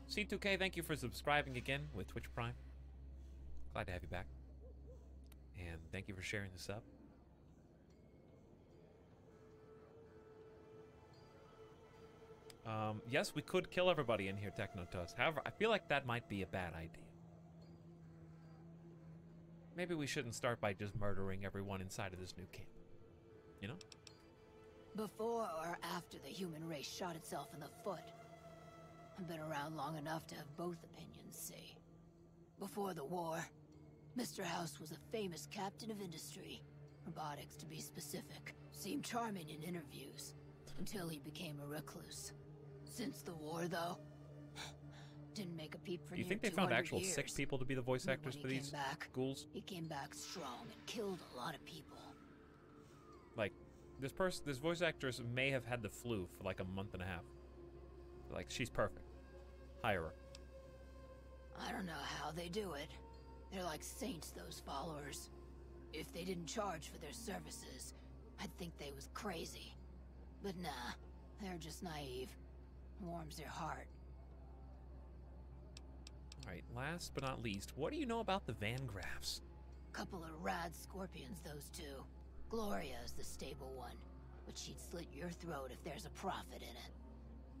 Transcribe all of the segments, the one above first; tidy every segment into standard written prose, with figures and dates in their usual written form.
C2K, thank you for subscribing again with Twitch Prime. Glad to have you back. And thank you for sharing this up. Yes, we could kill everybody in here, Technotus. However, I feel like that might be a bad idea. Maybe we shouldn't start by just murdering everyone inside of this new camp. You know? Before or after the human race shot itself in the foot? I've been around long enough to have both opinions, see. Before the war, Mr. House was a famous captain of industry. Robotics, to be specific. Seemed charming in interviews, until he became a recluse. Since the war, though, didn't make a peep for Do you near think they found 200 actual years. sick people to be the voice actors for these ghouls? He came back strong and killed a lot of people. Like, this voice actress may have had the flu for like a month and a half. Like, she's perfect. Hire her. I don't know how they do it. They're like saints, those followers. If they didn't charge for their services, I'd think they was crazy. But nah, they're just naive. Warms their heart. Alright, last but not least, what do you know about the Van Graffs? Couple of rad scorpions, those two. Gloria is the stable one, but she'd slit your throat if there's a profit in it.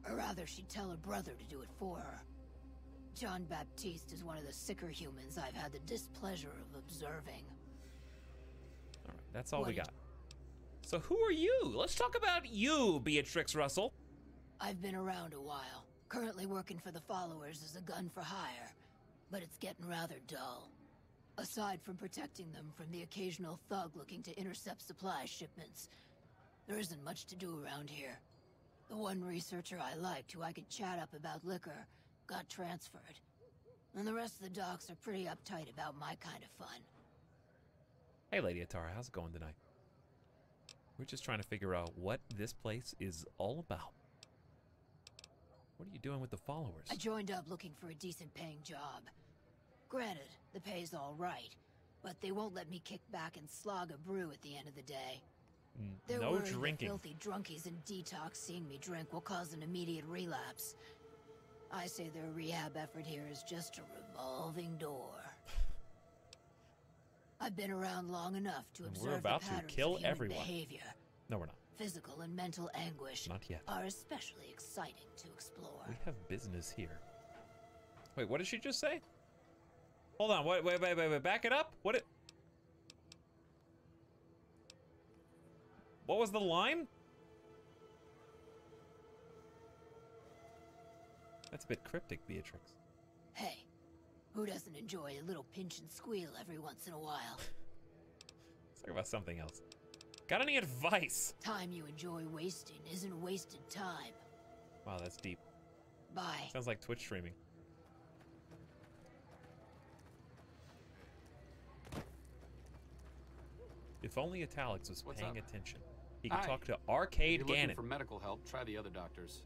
Or rather, she'd tell her brother to do it for her. John Baptiste is one of the sicker humans I've had the displeasure of observing. Alright, that's all we got. So who are you? Let's talk about you, Beatrix Russell. I've been around a while. Currently working for the followers as a gun for hire, but it's getting rather dull. Aside from protecting them from the occasional thug looking to intercept supply shipments, there isn't much to do around here. The one researcher I liked who I could chat up about liquor got transferred, and the rest of the docs are pretty uptight about my kind of fun. Hey, Lady Atara, how's it going tonight? We're just trying to figure out what this place is all about. What are you doing with the followers? I joined up looking for a decent paying job. Granted, the pay's all right, but they won't let me kick back and slog a brew at the end of the day. They're no worried drinking. that filthy drunkies in detox seeing me drink will cause an immediate relapse. I say their rehab effort here is just a revolving door. I've been around long enough to observe we're about the to patterns kill of human everyone. behavior. No, we're not. Physical and mental anguish Not yet. are especially exciting to explore. We have business here. Wait, what did she just say? Hold on, wait, back it up? What was the line? That's a bit cryptic, Beatrix. Hey, who doesn't enjoy a little pinch and squeal every once in a while? Let's talk about something else. Got any advice? Time you enjoy wasting isn't wasted time. Wow, that's deep. Bye. Sounds like Twitch streaming. If only Italics was paying attention. He could talk to Arcade If you're looking Ganon. for medical help, try the other doctors.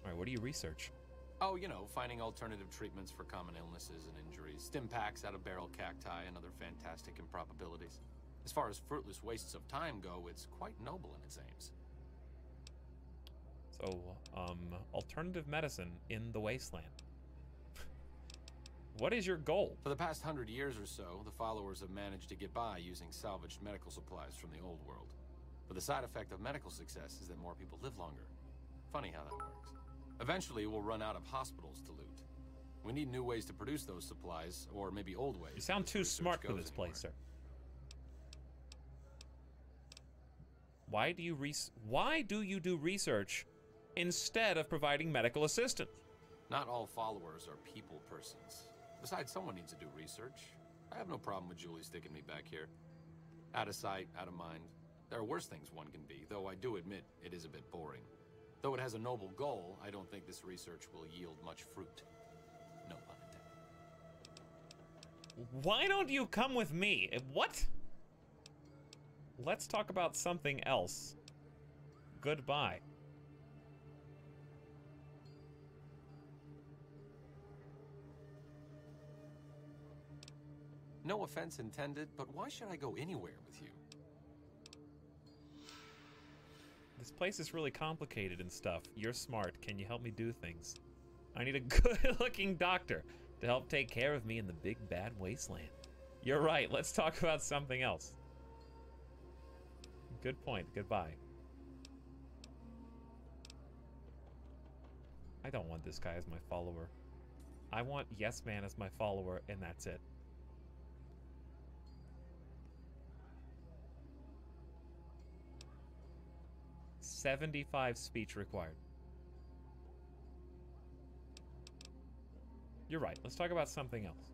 All right, what do you research? Oh, you know, finding alternative treatments for common illnesses and injuries, stim packs out of barrel cacti, and other fantastic improbabilities. As far as fruitless wastes of time go, it's quite noble in its aims. So, alternative medicine in the wasteland. What is your goal? For the past 100 years or so, the followers have managed to get by using salvaged medical supplies from the old world. But the side effect of medical success is that more people live longer. Funny how that works. Eventually, we'll run out of hospitals to loot. We need new ways to produce those supplies, or maybe old ways. You sound too smart for this place, sir. Why do you do research instead of providing medical assistance? Not all followers are people persons. Besides, someone needs to do research. I have no problem with Julie sticking me back here. Out of sight, out of mind. There are worse things one can be, though I do admit it is a bit boring. Though it has a noble goal, I don't think this research will yield much fruit. No pun intended. Why don't you come with me? What? Let's talk about something else. Goodbye. No offense intended, but why should I go anywhere with you? This place is really complicated and stuff. You're smart. Can you help me do things? I need a good-looking doctor to help take care of me in the big bad wasteland. You're right. Let's talk about something else. Good point. Goodbye. I don't want this guy as my follower. I want Yes Man as my follower, and that's it. $75 speech required. You're right. Let's talk about something else.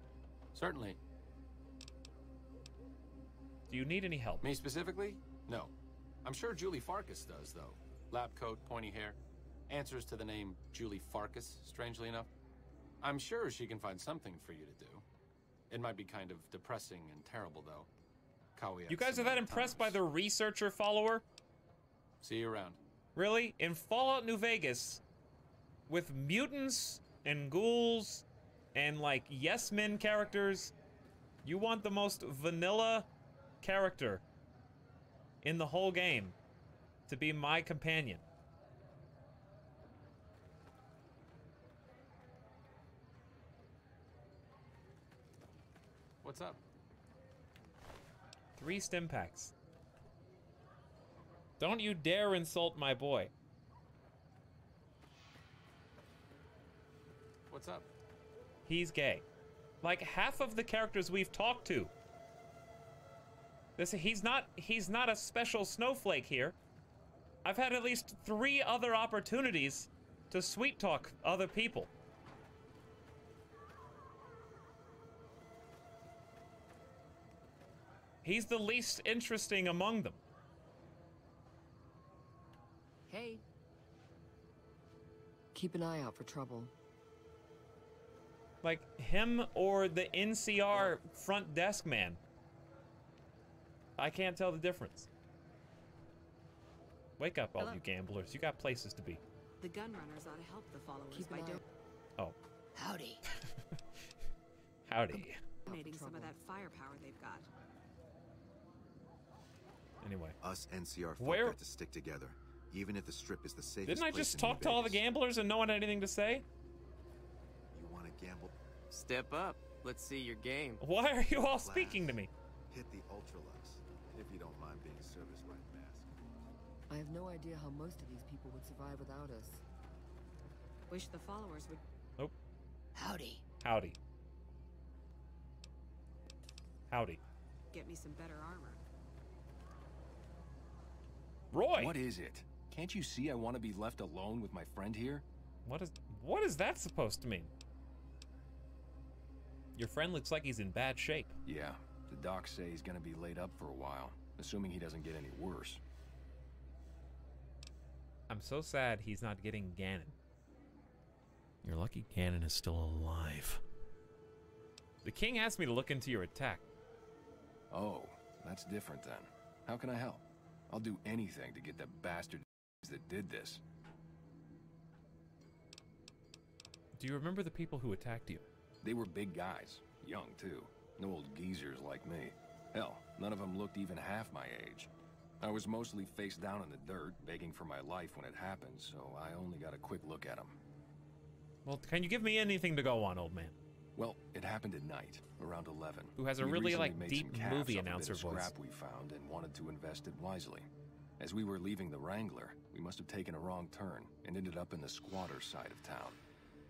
Certainly. Do you need any help? Me specifically? No. I'm sure Julie Farkas does, though. Lab coat, pointy hair. Answers to the name Julie Farkas, strangely enough. I'm sure she can find something for you to do. It might be kind of depressing and terrible, though. You guys are that impressed by the researcher follower? See you around. Really? In Fallout New Vegas, with mutants and ghouls and, like, yes men characters, you want the most vanilla character in the whole game to be my companion. What's up? 3 stim packs. Don't you dare insult my boy. What's up? He's gay. Like half of the characters we've talked to. He's not a special snowflake here. I've had at least 3 other opportunities to sweet talk other people. He's the least interesting among them. Hey. Keep an eye out for trouble. Like him or the NCR front desk man. I can't tell the difference. Wake up, all you gamblers. You got places to be. The gun runners ought to help the followers Keep by an eye. Oh. Howdy. Howdy. donating some of that firepower they've got. Anyway. Us NCR folk Where- got to stick together, even if the strip is the safest Didn't I place just in talk New to all the Vegas. gamblers and no one had anything to say? You want to gamble? Step up. Let's see your game. Why are you all speaking to me? Hit the Ultralux, if you don't mind being serviced by mask. I have no idea how most of these people would survive without us. Wish the followers would. Oh. Howdy. Howdy. Howdy. Get me some better armor. Roy! What is it? Can't you see I want to be left alone with my friend here? What is that supposed to mean? Your friend looks like he's in bad shape. Yeah, the docs say he's gonna be laid up for a while, assuming he doesn't get any worse. I'm so sad he's not getting Ganon. You're lucky Ganon is still alive. The king asked me to look into your attack. Oh, that's different then. How can I help? I'll do anything to get the bastard that did this. Do you remember the people who attacked you? They were big guys, young too. No old geezers like me. Hell, none of them looked even half my age. I was mostly face down in the dirt, begging for my life when it happened, so I only got a quick look at them. Well, can you give me anything to go on, old man? Well, it happened at night, around 11. Who has a We'd really, recently like, made deep some cash movie off a bit announcer of voice. scrap we found and wanted to invest it wisely. As we were leaving the Wrangler, we must have taken a wrong turn and ended up in the squatter side of town.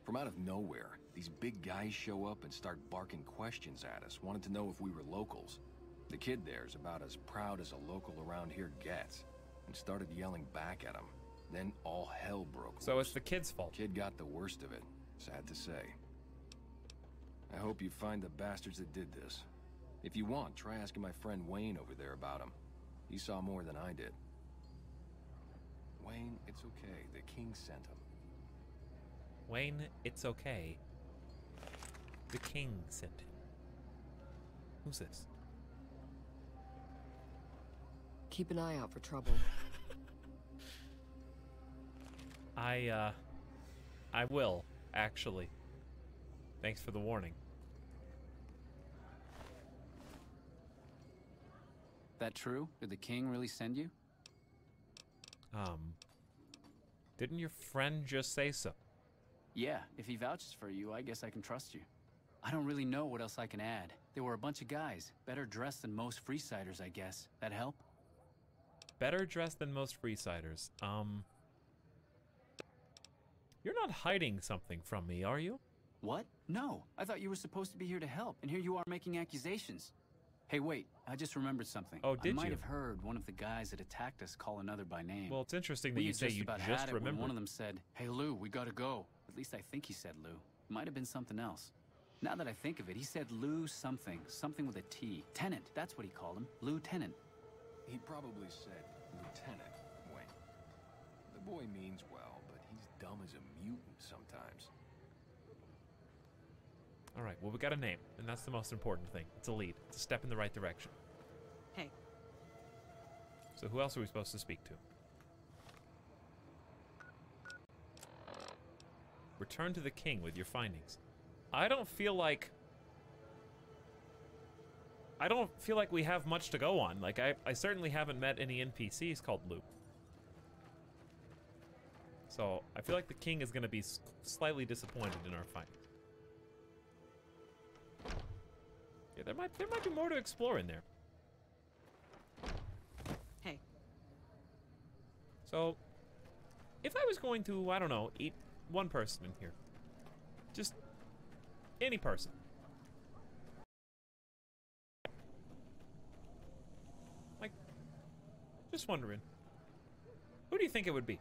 From out of nowhere, these big guys show up and start barking questions at us, wanted to know if we were locals. The kid there's about as proud as a local around here gets, and started yelling back at him. Then all hell broke loose. So it's the kid's fault. Kid got the worst of it, sad to say. I hope you find the bastards that did this. If you want, try asking my friend Wayne over there about him. He saw more than I did. Wayne, it's okay. The king sent him. Wayne, it's okay. The king sent him. Who's this? Keep an eye out for trouble. I will, actually. Thanks for the warning. That true? Did the king really send you? Didn't your friend just say so? Yeah, if he vouches for you, I guess I can trust you. I don't really know what else I can add. They were a bunch of guys, better dressed than most Freesiders, I guess. That help? Better dressed than most Freesiders. You're not hiding something from me, are you? What? No, I thought you were supposed to be here to help, and here you are making accusations. Hey, wait, I just remembered something. Oh, did I might you? have heard one of the guys that attacked us call another by name. Well, it's interesting that We you had say you about just had it when remembered. one of them said, "Hey, Lou, we gotta go." At least I think he said Lou. Might have been something else. Now that I think of it, he said Lou something. Something with a T. Tenant, that's what he called him. Lieutenant. He probably said Lieutenant Wayne. The boy means well, but he's dumb as a mutant sometimes. All right, well, we got a name, and that's the most important thing. It's a lead. It's a step in the right direction. Hey, So who else are we supposed to speak to? Return to the king with your findings. I don't feel like we have much to go on. Like, I certainly haven't met any NPCs called Lou. So, I feel like the king is going to be slightly disappointed in our findings. Yeah, there might be more to explore in there. hey, So, if I was going to, I don't know, eat one person in here, just any person. Like, just wondering, who do you think it would be?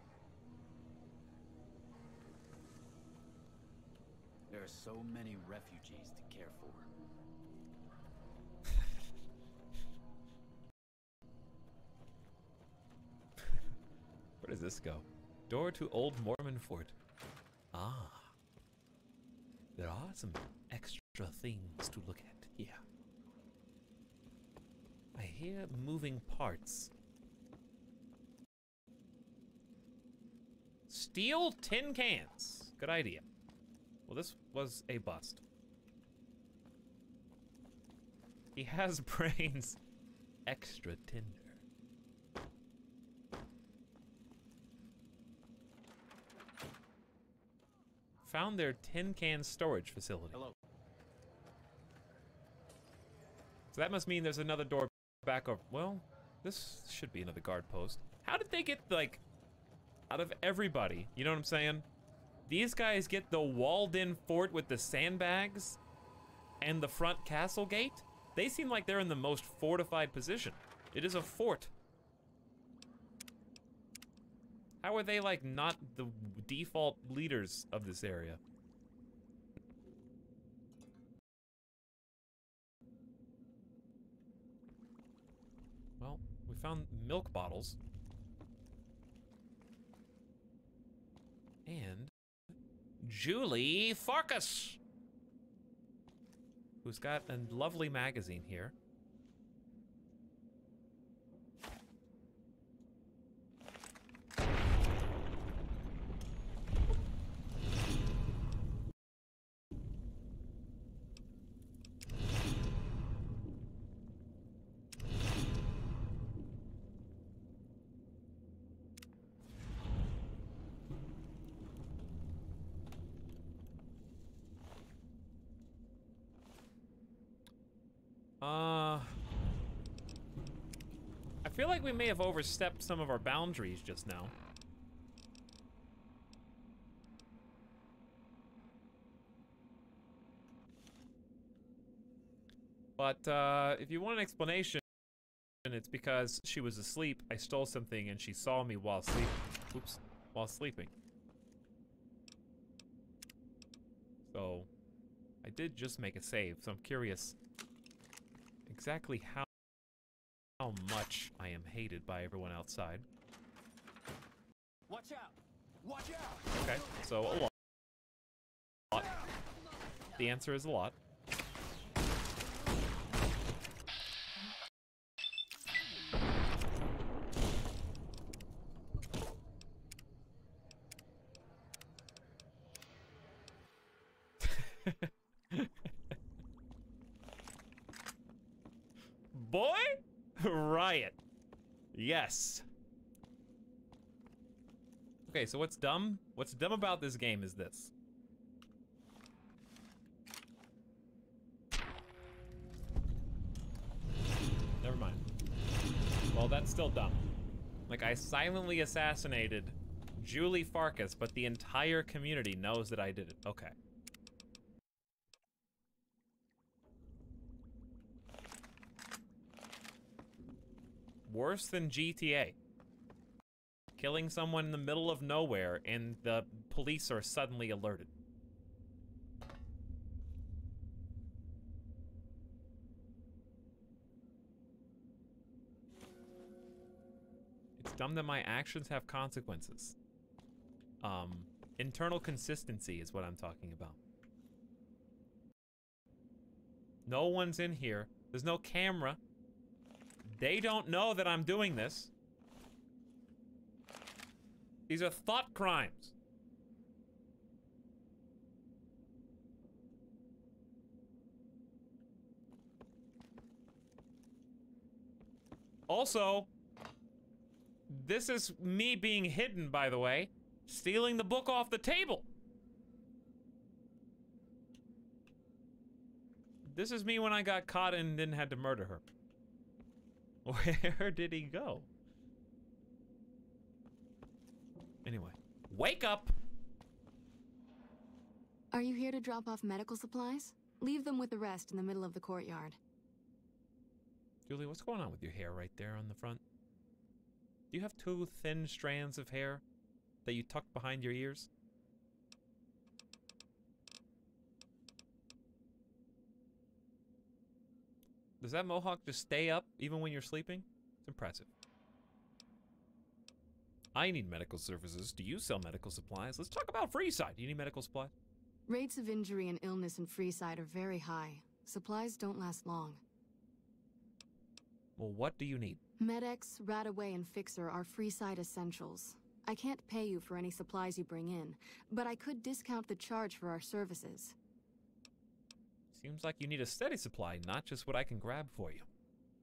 There are so many refugees to care for. Where does this go? Door to Old Mormon Fort. Ah. There are some extra things to look at here. I hear moving parts. Steel tin cans. Good idea. Well, this was a bust. He has brains extra tender. Found their tin can storage facility. Hello. So that must mean there's another door back over. Well, this should be another guard post. How did they get, like, out of everybody? You know what I'm saying? These guys get the walled-in fort with the sandbags and the front castle gate? They seem like they're in the most fortified position. It is a fort. How are they, like, not the default leaders of this area? Well, we found milk bottles. And Julie Farkas, who's got a lovely magazine here. I feel like we may have overstepped some of our boundaries just now. But if you want an explanation, it's because she was asleep, I stole something, and she saw me while sleeping. Oops, while sleeping. So, I did just make a save, so I'm curious exactly how much I am hated by everyone outside. Watch out! Watch out! Okay, so a lot. The answer is a lot. Boy, riot. Yes. Okay, so what's dumb? What's dumb about this game is this. That's still dumb. Like, I silently assassinated Julie Farkas, but the entire community knows that I did it. Okay. Worse than GTA. Killing someone in the middle of nowhere and the police are suddenly alerted. It's dumb that my actions have consequences. Internal consistency is what I'm talking about. No one's in here. There's no camera. They don't know that I'm doing this. These are thought crimes. Also, this is me being hidden, by the way. Stealing the book off the table. This is me when I got caught and then had to murder her. Where did he go? Anyway, wake up! Are you here to drop off medical supplies? Leave them with the rest in the middle of the courtyard. Julie, what's going on with your hair right there on the front? Do you have two thin strands of hair that you tuck behind your ears? Does that mohawk just stay up even when you're sleeping? It's impressive. I need medical services. Do you sell medical supplies? Let's talk about Freeside. Do you need medical supplies? Rates of injury and illness in Freeside are very high. Supplies don't last long. Well, what do you need? Med-X, Radaway, and Fixer are Freeside essentials. I can't pay you for any supplies you bring in, but I could discount the charge for our services. Seems like you need a steady supply, not just what I can grab for you.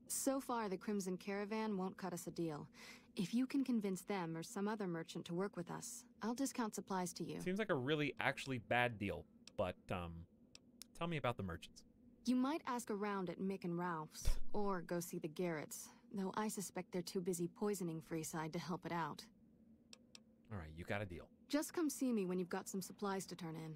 So far, the Crimson Caravan won't cut us a deal. If you can convince them or some other merchant to work with us, I'll discount supplies to you. Seems like a really actually bad deal, but tell me about the merchants. You might ask around at Mick and Ralph's, or go see the Garretts, though I suspect they're too busy poisoning Freeside to help it out. Alright, you got a deal. Just come see me when you've got some supplies to turn in.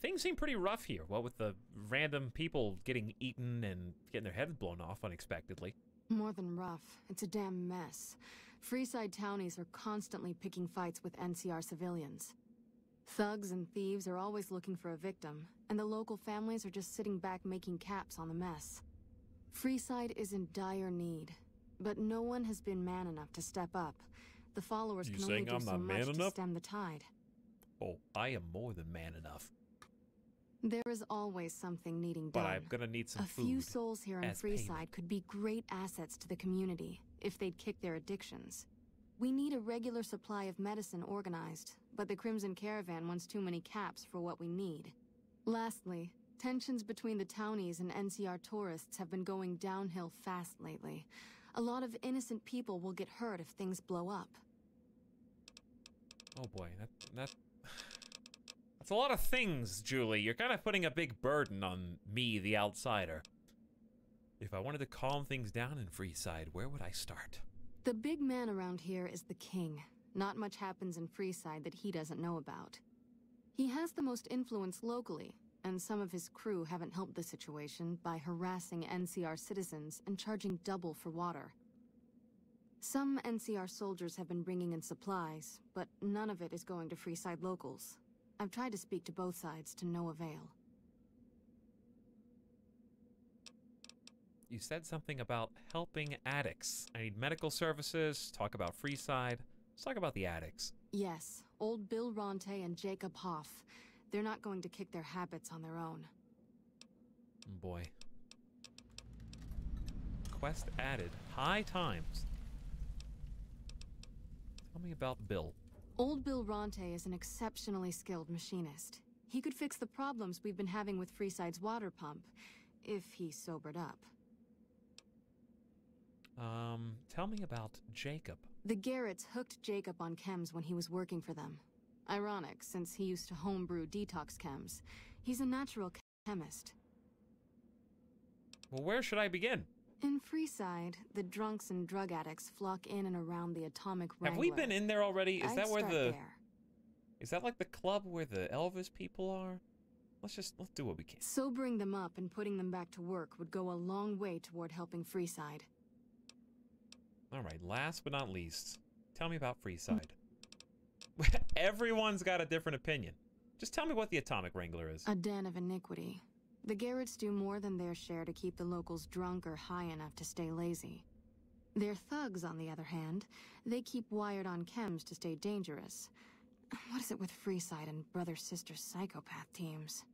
Things seem pretty rough here, what with the random people getting eaten and getting their heads blown off unexpectedly. More than rough, it's a damn mess. Freeside townies are constantly picking fights with NCR civilians. Thugs and thieves are always looking for a victim, and the local families are just sitting back making caps on the mess. Freeside is in dire need, but no one has been man enough to step up. The followers can only do so much to stem the tide. Oh, I am more than man enough. There is always something needing done. But I'm gonna need some food. A few souls here in Freeside payment. could be great assets to the community if they'd kick their addictions. We need a regular supply of medicine organized, but the Crimson Caravan wants too many caps for what we need. Lastly, tensions between the townies and NCR tourists have been going downhill fast lately. A lot of innocent people will get hurt if things blow up. Oh boy, that's a lot of things, Julie. You're kind of putting a big burden on me, the outsider. If I wanted to calm things down in Freeside, where would I start? The big man around here is the king. Not much happens in Freeside that he doesn't know about. He has the most influence locally, and some of his crew haven't helped the situation by harassing NCR citizens and charging double for water. Some NCR soldiers have been bringing in supplies, but none of it is going to Freeside locals. I've tried to speak to both sides to no avail. You said something about helping addicts. I need medical services, talk about Freeside. Let's talk about the addicts. Yes, old Bill Ronte and Jacob Hoff. They're not going to kick their habits on their own. Boy. Quest added. High times. Tell me about Bill. Old Bill Ronte is an exceptionally skilled machinist. He could fix the problems we've been having with Freeside's water pump, if he sobered up. Tell me about Jacob. The Garretts hooked Jacob on chems when he was working for them. Ironic, since he used to homebrew detox chems. He's a natural chemist. Well, where should I begin? In Freeside, the drunks and drug addicts flock in and around the Atomic Wrangler. Have we been in there already? Is that where I'd the... start there. Is that like the club where the Elvis people are? Let's do what we can. Sobering them up and putting them back to work would go a long way toward helping Freeside. All right, last but not least, tell me about Freeside. Everyone's got a different opinion. Just tell me what the Atomic Wrangler is. A den of iniquity. The Garretts do more than their share to keep the locals drunk or high enough to stay lazy. Their thugs, on the other hand, they keep wired on chems to stay dangerous. What is it with Freeside and brother-sister psychopath teams?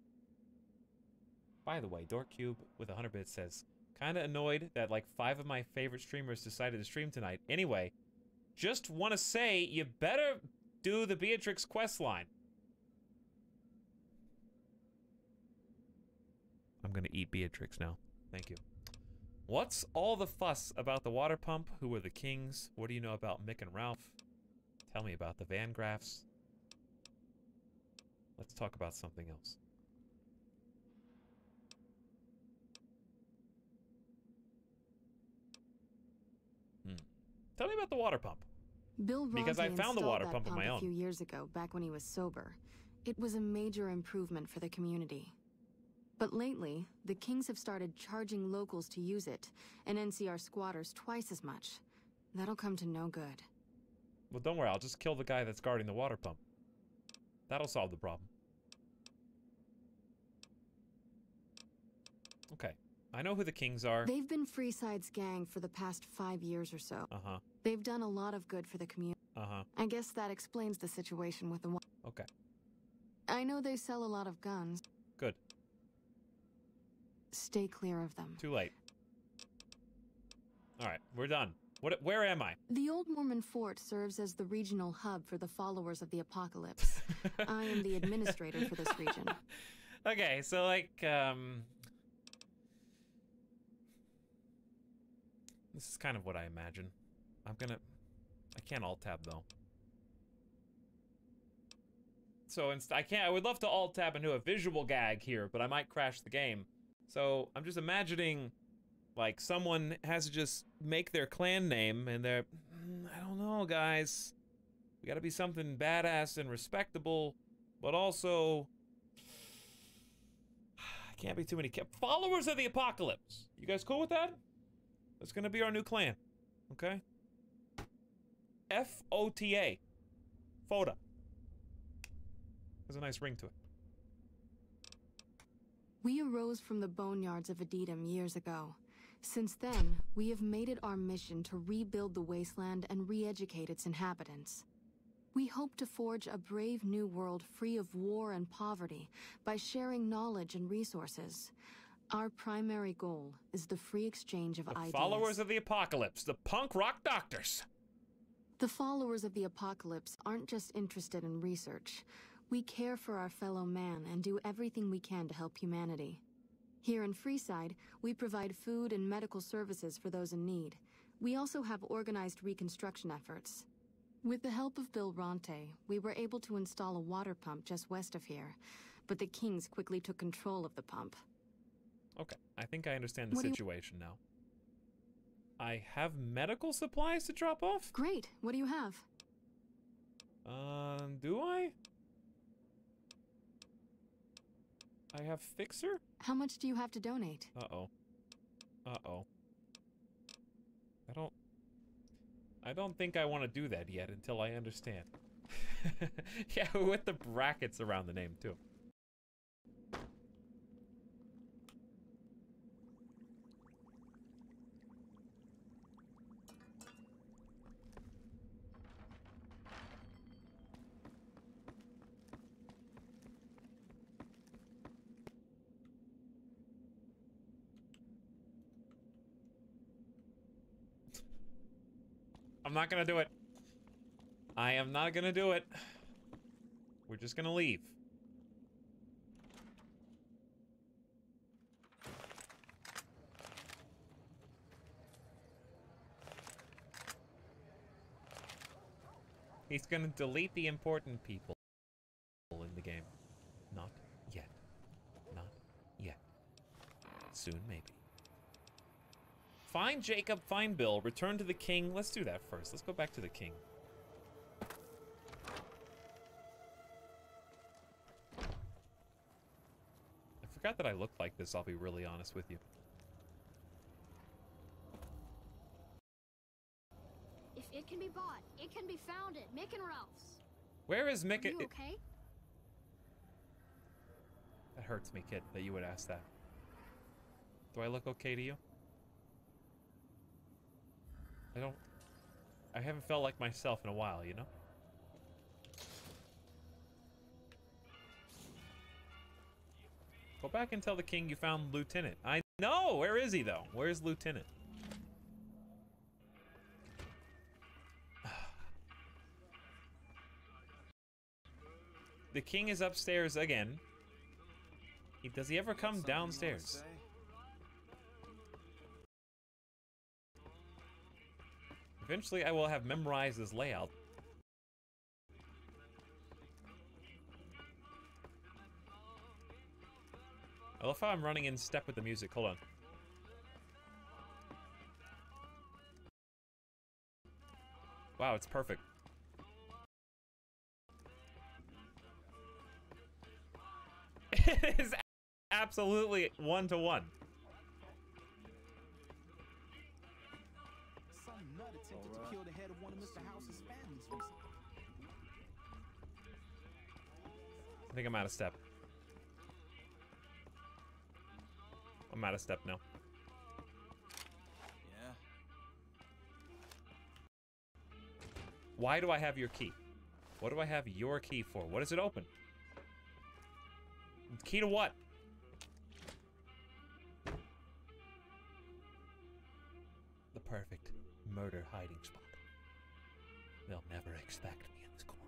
By the way, Dorkcube with 100 bits says, kinda annoyed that like 5 of my favorite streamers decided to stream tonight. Anyway, just want to say you better do the Beatrix quest line. I'm gonna eat Beatrix now. Thank you. What's all the fuss about the water pump? Who were the kings? What do you know about Mick and Ralph? Tell me about the Van Graffs. Let's talk about something else. Tell me about the water pump. Bill Bronte Because I found the water installed pump that on my own. a few years ago, back when he was sober. It was a major improvement for the community. But lately, the Kings have started charging locals to use it, and NCR squatters twice as much. That'll come to no good. Well, don't worry, I'll just kill the guy that's guarding the water pump. That'll solve the problem. Okay, I know who the Kings are. They've been Freeside's gang for the past 5 years or so. Uh-huh. They've done a lot of good for the community. Uh-huh. I guess that explains the situation with the... Okay. I know they sell a lot of guns. Good. Stay clear of them. Too late. All right, we're done. Where am I? The Old Mormon Fort serves as the regional hub for the followers of the Apocalypse. I am the administrator for this region. Okay, so like, this is kind of what I imagine. I can't alt-tab though. So I would love to alt-tab into a visual gag here, but I might crash the game. So I'm just imagining, like, someone has to just make their clan name, and they're, I don't know, guys. We gotta be something badass and respectable, but also, can't be too many followers of the Apocalypse. You guys cool with that? That's gonna be our new clan, okay? F-O-T-A. FOTA. Has a nice ring to it. We arose from the boneyards of Edidum years ago. Since then, we have made it our mission to rebuild the wasteland and re-educate its inhabitants. We hope to forge a brave new world free of war and poverty by sharing knowledge and resources. Our primary goal is the free exchange of ideas. Followers of the Apocalypse, the punk rock doctors. The followers of the Apocalypse aren't just interested in research. We care for our fellow man and do everything we can to help humanity. Here in Freeside, we provide food and medical services for those in need. We also have organized reconstruction efforts. With the help of Bill Bronte, we were able to install a water pump just west of here, but the Kings quickly took control of the pump. Okay, I think I understand the situation now. I have medical supplies to drop off? Great, what do you have? Do I? I have Fixer? How much do you have to donate? Uh-oh. Uh-oh. I don't think I want to do that yet until I understand. Yeah, with the brackets around the name, too. I'm not gonna do it. I am not gonna do it. We're just gonna leave. He's gonna delete the important people in the game. Not yet. Not yet. Soon, maybe. Find Jacob, find Bill, return to the king. Let's do that first. Let's go back to the king. I forgot that I looked like this, I'll be really honest with you. If it can be bought, it can be found at Mick and Ralph's. Where is Mick? Are you okay? That hurts me, kid, that you would ask that. Do I look okay to you? I haven't felt like myself in a while, you know? Go back and tell the king you found Lieutenant. I know! Where is he, though? Where's Lieutenant? The king is upstairs again. Does he ever come downstairs? Eventually, I will have memorized this layout. I love how I'm running in step with the music. Hold on. Wow, it's perfect. It is absolutely one-to-one. Some nut attempted to kill the head of one of Mr. House's families recently. I think I'm out of step. I'm out of step now. Yeah. Why do I have your key? What do I have your key for? What does it open? Key to what? The perfect murder hiding spot. They'll never expect me in this corner.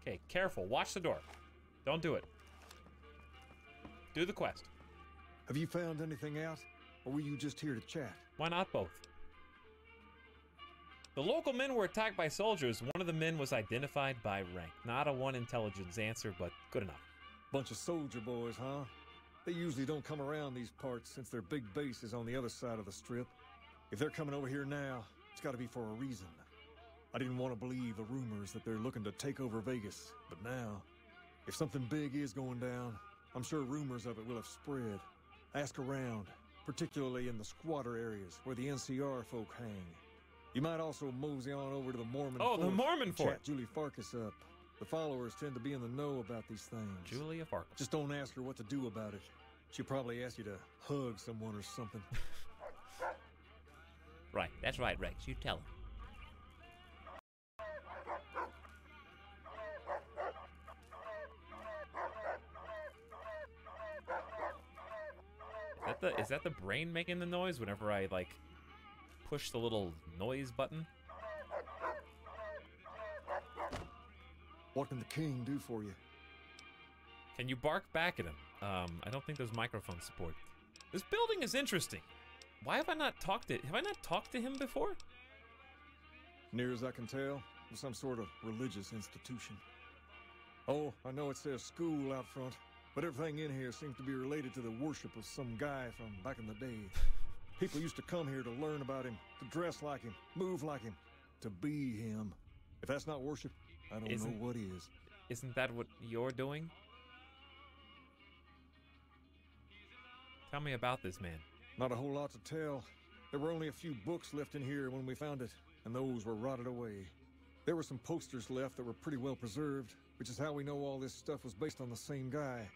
Okay, careful. Watch the door. Don't do it. Do the quest. Have you found anything out? Or were you just here to chat? Why not both? The local men were attacked by soldiers. One of the men was identified by rank. Not a one intelligence answer, but good enough. Bunch of soldier boys, huh? They usually don't come around these parts since their big base is on the other side of the strip. If they're coming over here now, it's gotta be for a reason. I didn't want to believe the rumors that they're looking to take over Vegas, but now, if something big is going down, I'm sure rumors of it will have spread. Ask around, particularly in the squatter areas where the NCR folk hang. You might also mosey on over to the Mormon Fort. Oh, the Mormon Fort! Chat Julie Farkas up. The followers tend to be in the know about these things. Julia Farkas. Just don't ask her what to do about it. She'll probably ask you to hug someone or something. Right, that's right, Rex. You tell her. Is that the brain making the noise whenever I, like, push the little noise button? What can the king do for you? Can you bark back at him? I don't think there's microphone support. This building is interesting. Why have I not talked to him before? Near as I can tell, it's some sort of religious institution. Oh, I know it says school out front, but everything in here seems to be related to the worship of some guy from back in the day. People used to come here to learn about him, to dress like him, move like him, to be him. If that's not worship, I don't know what is. Isn't that what you're doing? Tell me about this man. Not a whole lot to tell. There were only a few books left in here when we found it, and those were rotted away. There were some posters left that were pretty well preserved, which is how we know all this stuff was based on the same guy.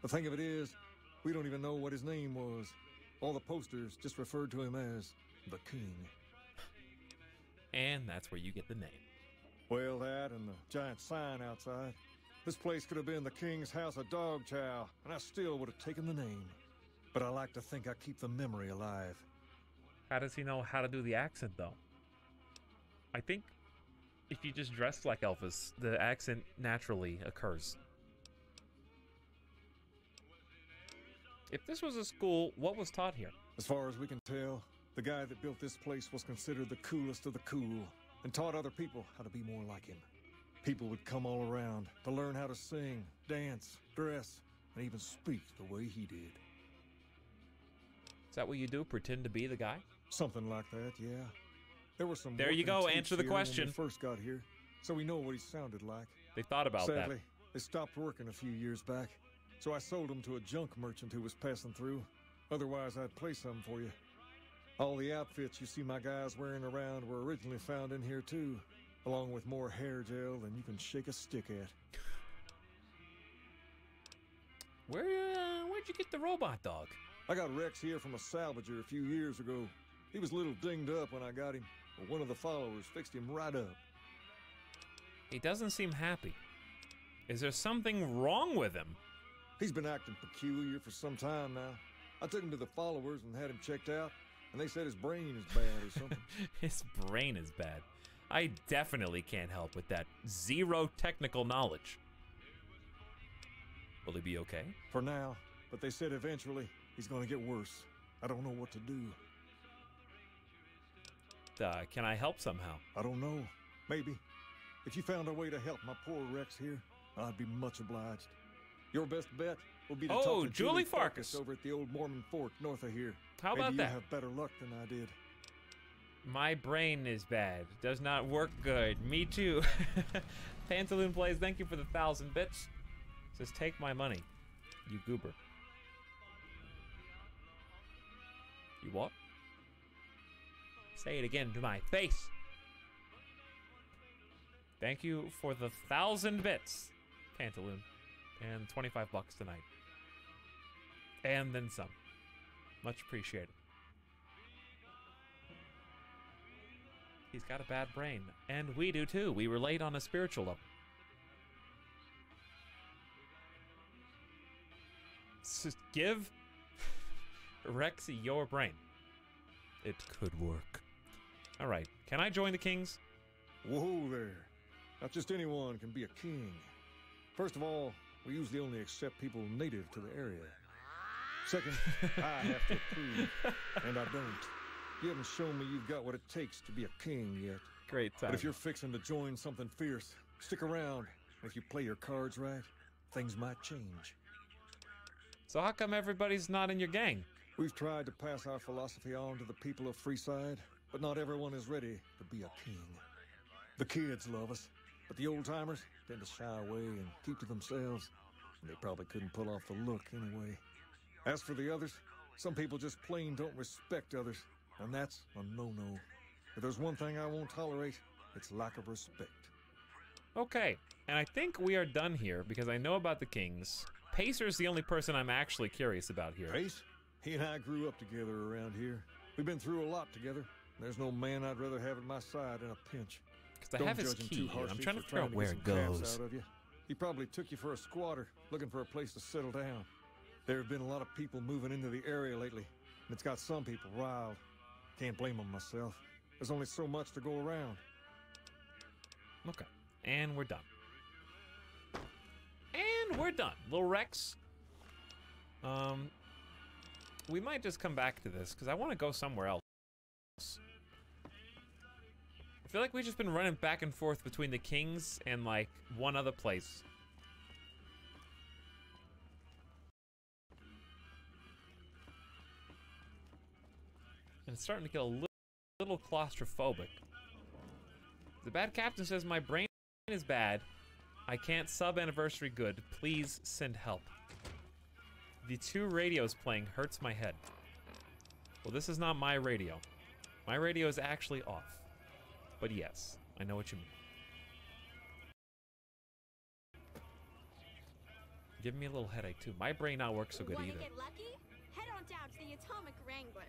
The thing of it is, we don't even know what his name was. All the posters just referred to him as the King. And that's where you get the name. Well, that and the giant sign outside. This place could have been the King's House of Dog Chow, and I still would have taken the name. But I like to think I keep the memory alive. How does he know how to do the accent, though? I think if you just dress like Elvis, the accent naturally occurs. If this was a school, what was taught here? As far as we can tell, the guy that built this place was considered the coolest of the cool. and taught other people how to be more like him. People would come all around to learn how to sing, dance, dress, and even speak the way he did. Is that what you do? Pretend to be the guy? Something like that, yeah. There were some. There you go. Answer the question. When we first got here, so we know what he sounded like. They thought about that. Sadly, they stopped working a few years back, so I sold him to a junk merchant who was passing through. Otherwise, I'd play some for you. All the outfits you see my guys wearing around were originally found in here too, along with more hair gel than you can shake a stick at. Where'd you get the robot dog? I got Rex here from a salvager a few years ago. He was a little dinged up when I got him, but one of the followers fixed him right up. He doesn't seem happy. Is there something wrong with him? He's been acting peculiar for some time now. I took him to the followers and had him checked out, and they said his brain is bad or something. His brain is bad. I definitely can't help with that zero technical knowledge. Will he be okay? For now, but they said eventually he's going to get worse. I don't know what to do. Can I help somehow? I don't know. Maybe. If you found a way to help my poor Rex here, I'd be much obliged. Your best bet will be to talk to Julie Farkas over at the old Mormon fort north of here. How about Maybe that? You have better luck than I did. My brain is bad. Does not work good. Me too. Pantaloon Plays, thank you for the 1,000 bits. Says, take my money, you goober. You what? Say it again to my face. Thank you for the 1,000 bits, Pantaloon. And 25 bucks tonight. And then some. Much appreciated. He's got a bad brain. And we do too. We relate on a spiritual level. Just give Rexy your brain. It could work. Alright. Can I join the Kings? Whoa there. Not just anyone can be a king. First of all, we usually only accept people native to the area. Second, I have to approve, and I don't. You haven't shown me you've got what it takes to be a king yet. Great time. But if you're fixing to join something fierce, stick around. If you play your cards right, things might change. So how come everybody's not in your gang? We've tried to pass our philosophy on to the people of Freeside, but not everyone is ready to be a king. The kids love us, but the old-timers tend to shy away and keep to themselves, and they probably couldn't pull off the look anyway. As for the others, some people just plain don't respect others, and that's a no-no. If there's one thing I won't tolerate, it's lack of respect. Okay, and I think we are done here because I know about the Kings. Pacer's the only person I'm actually curious about here. Pace? He and I grew up together around here. We've been through a lot together. There's no man I'd rather have at my side in a pinch. Because I have his key here. I'm trying to figure out where it goes. Out of you. He probably took you for a squatter, looking for a place to settle down. There have been a lot of people moving into the area lately, and it's got some people riled. Can't blame them myself. There's only so much to go around. Okay, and we're done. And we're done. Little Rex. We might just come back to this, because I want to go somewhere else. I feel like we've just been running back and forth between the Kings and, like, one other place. And it's starting to get a little claustrophobic. The bad captain says my brain is bad. I can't sub anniversary good. Please send help. The 2 radios playing hurts my head. Well, this is not my radio. My radio is actually off. But yes, I know what you mean. Give me a little headache too. My brain not works so good either. Get lucky? Head on down to the Atomic Wrangler.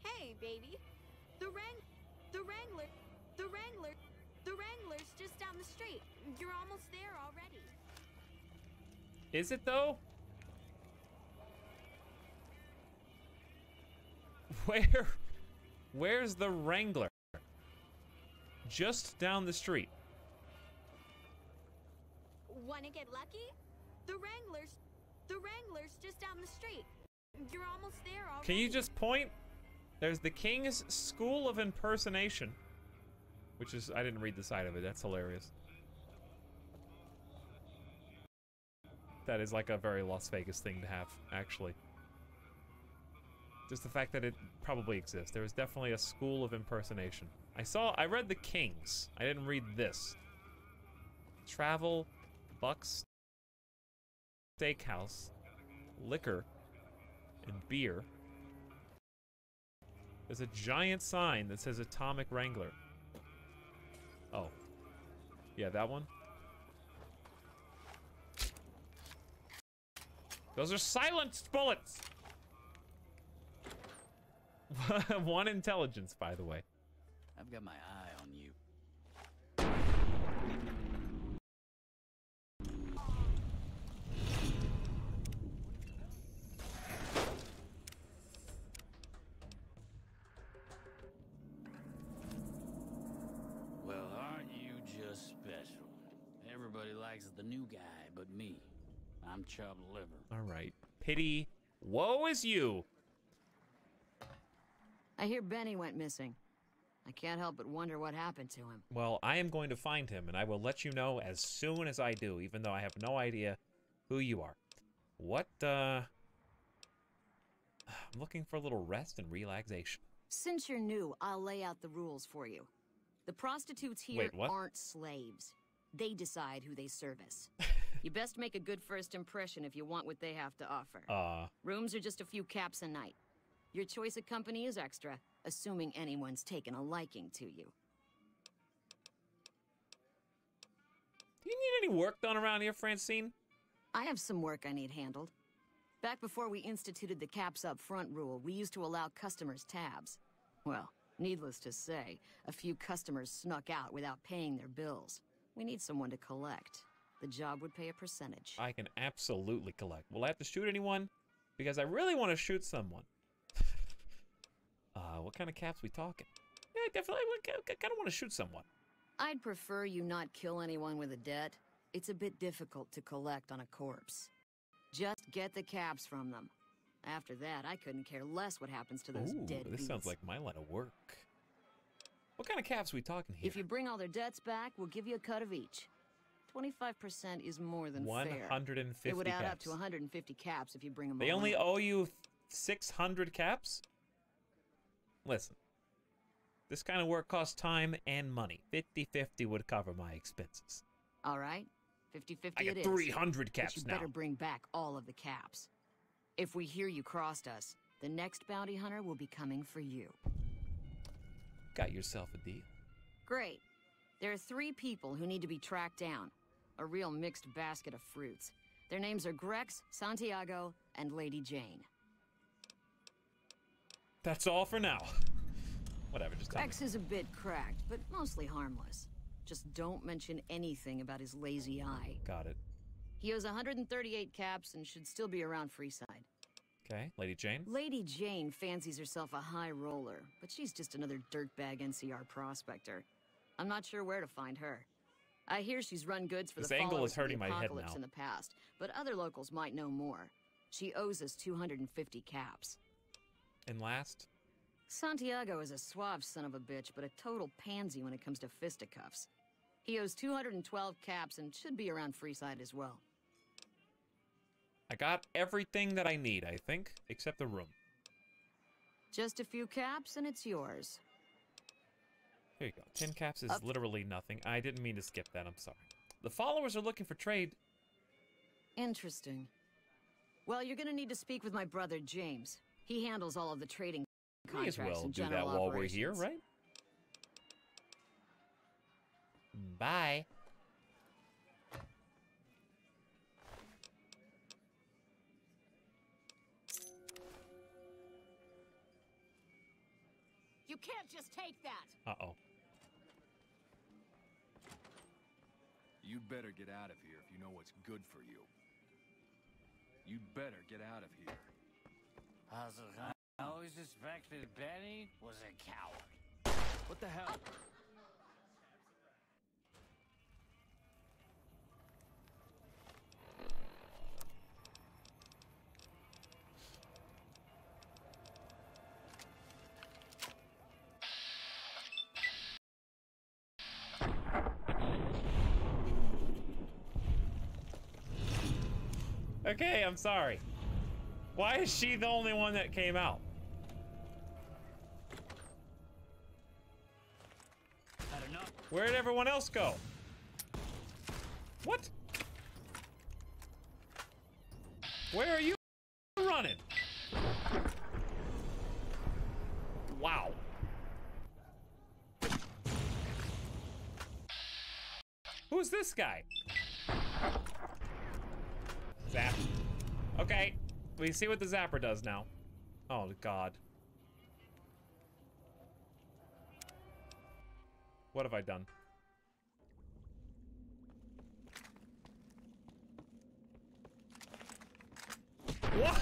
Hey, baby. The Wrangler's just down the street. You're almost there already. Is it though? Where's the Wrangler? Just down the street. Wanna get lucky? The Wrangler's just down the street. You're almost there already. Can you just point? There's the King's School of Impersonation, which is, I didn't read the side of it. That's hilarious. That is like a very Las Vegas thing to have, actually. Just the fact that it probably exists. There is definitely a school of impersonation. I read the King's. I didn't read this. Travel, Bucks, Steakhouse, liquor, and beer. There's a giant sign that says Atomic Wrangler. Oh. Yeah, that one? Those are silenced bullets! One intelligence, by the way. I've got my eye on you. Well, aren't you just special? Everybody likes the new guy but me. I'm chopped liver. Alright. Pity. Woe is you! I hear Benny went missing. I can't help but wonder what happened to him. Well, I am going to find him, and I will let you know as soon as I do, even though I have no idea who you are. What, I'm looking for a little rest and relaxation. Since you're new, I'll lay out the rules for you. The prostitutes here aren't slaves. They decide who they service. You best make a good first impression if you want what they have to offer. Rooms are just a few caps a night. Your choice of company is extra, assuming anyone's taken a liking to you. Do you need any work done around here, Francine? I have some work I need handled. Back before we instituted the caps up front rule, we used to allow customers tabs. Well, needless to say, a few customers snuck out without paying their bills. We need someone to collect. The job would pay a percentage. I can absolutely collect. Will I have to shoot anyone? Because I really want to shoot someone. What kind of caps we talking? Yeah, I definitely kind of want to shoot someone. I'd prefer you not kill anyone with a debt. It's a bit difficult to collect on a corpse. Just get the caps from them. After that, I couldn't care less what happens to those dead This sounds like my line of work. What kind of caps we talking here? If you bring all their debts back, we'll give you a cut of each. 25% is more than 150 fair. It would add caps. up to 150 caps if you bring them all. They only in. owe you 600 caps? Listen, this kind of work costs time and money. 50-50 would cover my expenses. All right, 50-50 I it got is. 300 caps but you now. better bring back all of the caps. If we hear you crossed us, the next bounty hunter will be coming for you. Got yourself a deal. Great. There are 3 people who need to be tracked down. A real mixed basket of fruits. Their names are Grex, Santiago, and Lady Jane. That's all for now. Whatever, just tell me. Grex is a bit cracked, but mostly harmless. Just don't mention anything about his lazy eye. Got it. He owes 138 caps and should still be around Freeside. Okay, Lady Jane? Lady Jane fancies herself a high roller, but she's just another dirtbag NCR prospector. I'm not sure where to find her. I hear she's run goods for This the angle followers is hurting of the my head apocalypse now. in the past, but other locals might know more. She owes us 250 caps. And last? Santiago is a suave son of a bitch, but a total pansy when it comes to fisticuffs. He owes 212 caps and should be around Freeside as well. I got everything that I need, I think, except the room. Just a few caps and it's yours. Here you go. 10 caps is literally nothing. I didn't mean to skip that, I'm sorry. The followers are looking for trade. Interesting. Well, you're gonna need to speak with my brother, James. He handles all of the trading May as contracts well and do that general while operations. we're here, right? Bye. You can't just take that! Uh-oh. You'd better get out of here if you know what's good for you. You'd better get out of here. I always suspected Benny was a coward. What the hell? Okay, I'm sorry. Why is she the only one that came out? Where did everyone else go? What? Where are you running? Wow. Who's this guy? Zap. Okay, we see what the zapper does now. Oh, God. What have I done? Why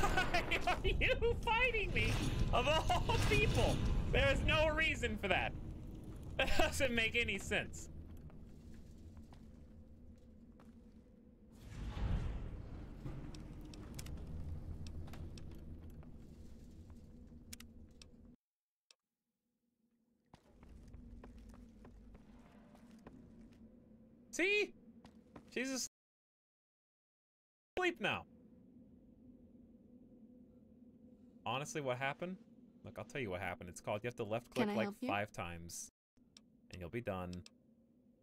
are you fighting me? Of all people, there is no reason for that. That doesn't make any sense. See? She's asleep now. Honestly, what happened? Look, I'll tell you what happened. It's called, you have to left click like 5 times. And you'll be done.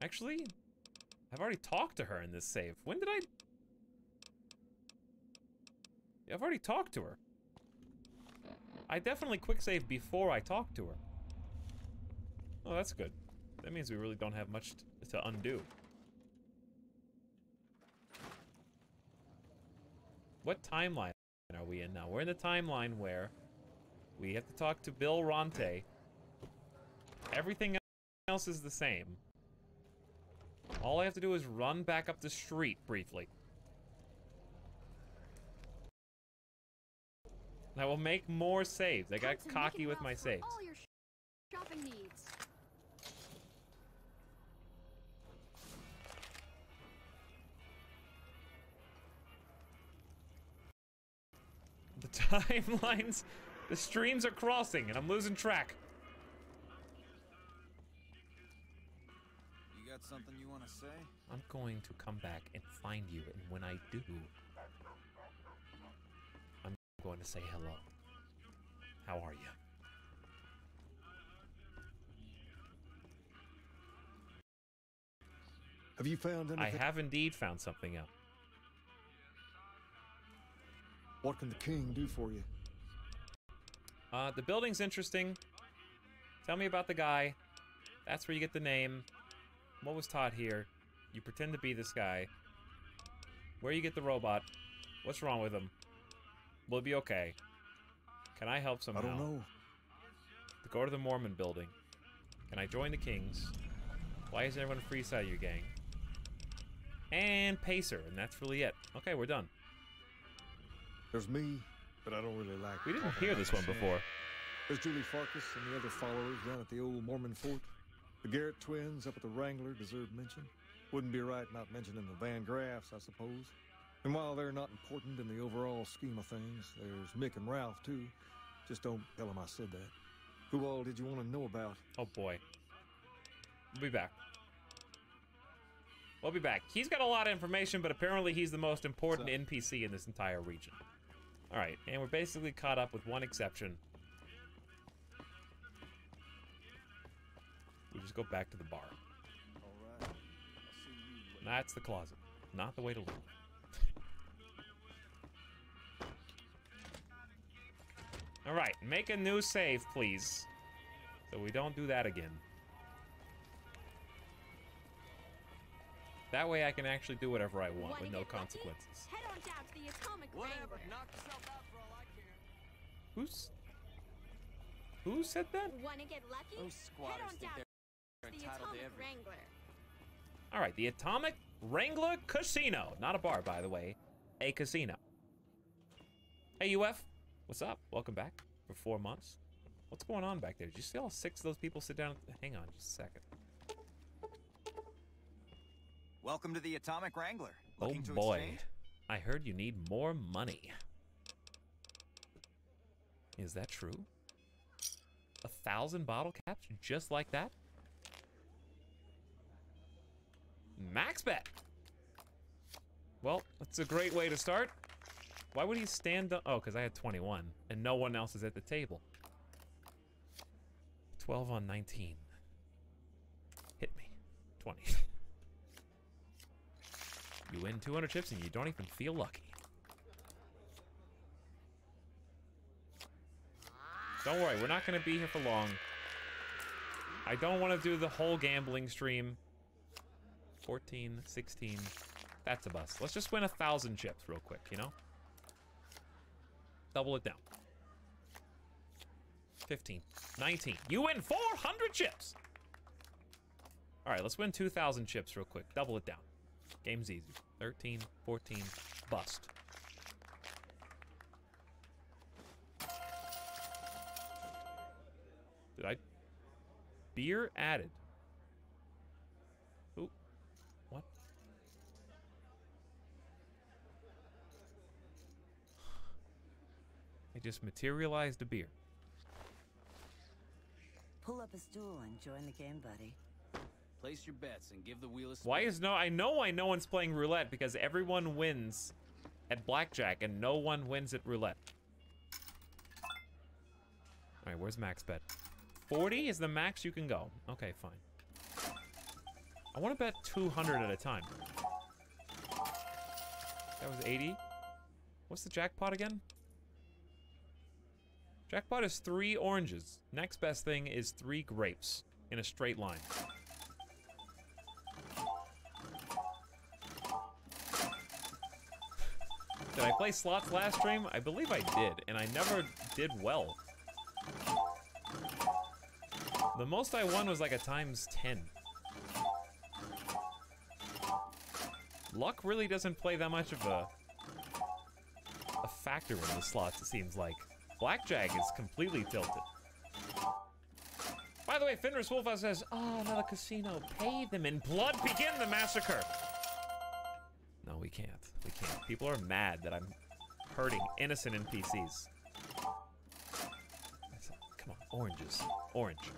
Actually, I've already talked to her in this save. When did I? Yeah, I've already talked to her. I definitely quick save before I talked to her. Oh, that's good. That means we really don't have much to undo. What timeline are we in now? We're in the timeline where we have to talk to Bill Ronte. Everything else is the same. All I have to do is run back up the street briefly. And I will make more saves. I got cocky with my saves. All your shopping needs. The timelines, the streams are crossing, and I'm losing track. You got something you want to say? I'm going to come back and find you, and when I do, I'm going to say hello. How are you? Have you found anything? I have indeed found something out. What can the king do for you? The building's interesting. Tell me about the guy. That's where you get the name. What was taught here? You pretend to be this guy. Where you get the robot? What's wrong with him? Will it be okay? Can I help somehow? I don't know. To go to the Mormon building. Can I join the Kings? Why is everyone free side of your gang? And Pacer, and that's really it. Okay, we're done. There's me, but I don't really like. We didn't hear this one before. There's Julie Farkas and the other followers down at the old Mormon fort. The Garrett twins up at the Wrangler deserve mention. Wouldn't be right not mentioning the Van Graffs, I suppose. And while they're not important in the overall scheme of things, there's Mick and Ralph, too. Just don't tell them I said that. Who all did you want to know about? Oh, boy. We'll be back. We'll be back. He's got a lot of information, but apparently he's the most important NPC in this entire region. Alright, and we're basically caught up with one exception. We just go back to the bar. All right. I'll see you later. That's the closet. Not the way to live. Alright, make a new save, please. So we don't do that again. That way I can actually do whatever I want with no consequences. Head on down to the Atomic Whatever, Wrangler. knock yourself out for all I care. Who said that? Wanna get lucky? Those Head squatters on think down they're to the entitled to Atomic everything. Wrangler. Alright, the Atomic Wrangler Casino. Not a bar, by the way. A casino. Hey, UF. What's up? Welcome back for 4 months. What's going on back there? Did you see all 6 of those people sit down? Hang on just a second. Welcome to the Atomic Wrangler. Oh Looking to boy. exchange? I heard you need more money. Is that true? 1,000 bottle caps just like that? Max bet. Well, that's a great way to start. Why would he stand up? Oh, because I had 21, and no one else is at the table. 12 on 19. Hit me. 20. You win 200 chips and you don't even feel lucky. Don't worry, we're not going to be here for long. I don't want to do the whole gambling stream. 14, 16. That's a bust. Let's just win 1,000 chips real quick, you know? Double it down. 15, 19. You win 400 chips! Alright, let's win 2,000 chips real quick. Double it down. Game's easy. 13, 14, bust. Did I? Beer added. Ooh. What? I just materialized a beer. Pull up a stool and join the game, buddy. Place your bets and give the wheel a spin. Why is I know why no one's playing roulette, because everyone wins at blackjack and no one wins at roulette. Alright, where's max bet? 40 is the max you can go. Okay, fine. I want to bet 200 at a time. That was 80. What's the jackpot again? Jackpot is 3 oranges. Next best thing is 3 grapes in a straight line. Did I play slots last stream? I believe I did, and I never did well. The most I won was like a times 10. Luck really doesn't play that much of a factor in the slots, it seems like. Blackjack is completely tilted. By the way, Fenris Wolfhouse says, "Oh, another casino. Pay them in blood. Begin the massacre." No, we can't. We can't. People are mad that I'm hurting innocent NPCs. Come on, oranges. Orange.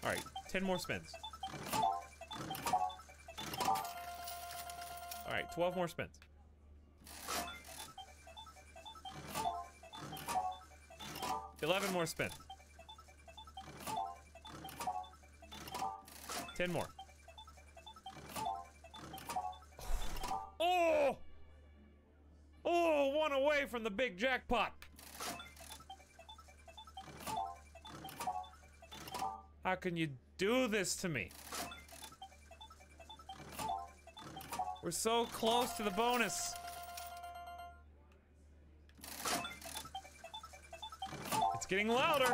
All right, 10 more spins. All right, 12 more spins. $11 more spins. 10 more. Oh! Oh, one away from the big jackpot. How can you do this to me? We're so close to the bonus. It's getting louder.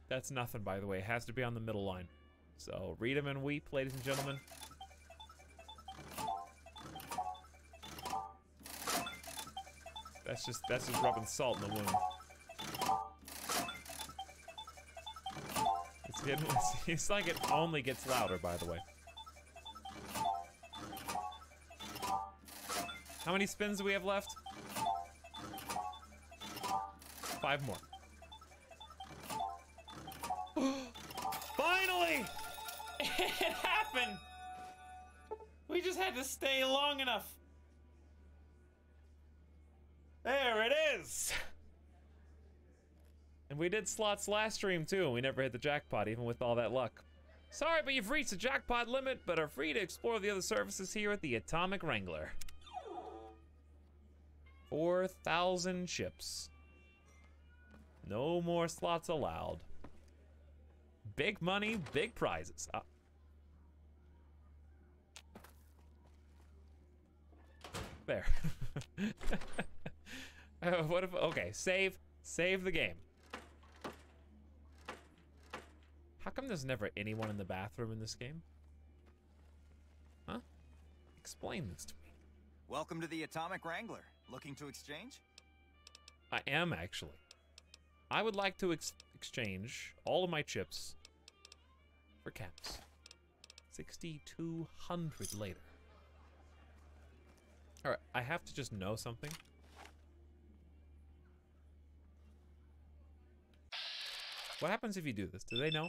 That's nothing, by the way. It has to be on the middle line. So read 'em and weep, ladies and gentlemen. That's just rubbing salt in the wound. It's like it only gets louder, by the way. How many spins do we have left? 5 more. Finally! It happened! We just had to stay long enough. There it is! And we did slots last stream too, and we never hit the jackpot, even with all that luck. Sorry, but you've reached the jackpot limit, but are free to explore the other services here at the Atomic Wrangler. 4,000 chips. No more slots allowed. Big money, big prizes. There. What if, okay, save the game. How come there's never anyone in the bathroom in this game? Huh? Explain this to me. Welcome to the Atomic Wrangler. Looking to exchange? I am, actually. I would like to exchange all of my chips for caps. 6,200 later. Alright, I have to just know something. What happens if you do this? Do they know?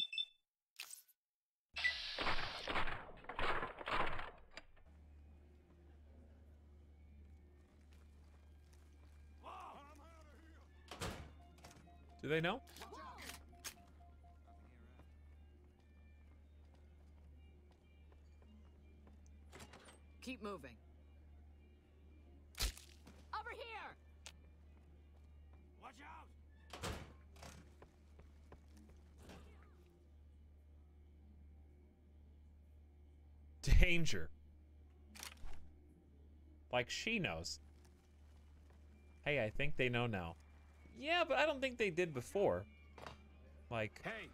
Do they know? Keep moving. Over here! Watch out! Danger. Like she knows. Hey, I think they know now. Yeah, but I don't think they did before. Like, Hey.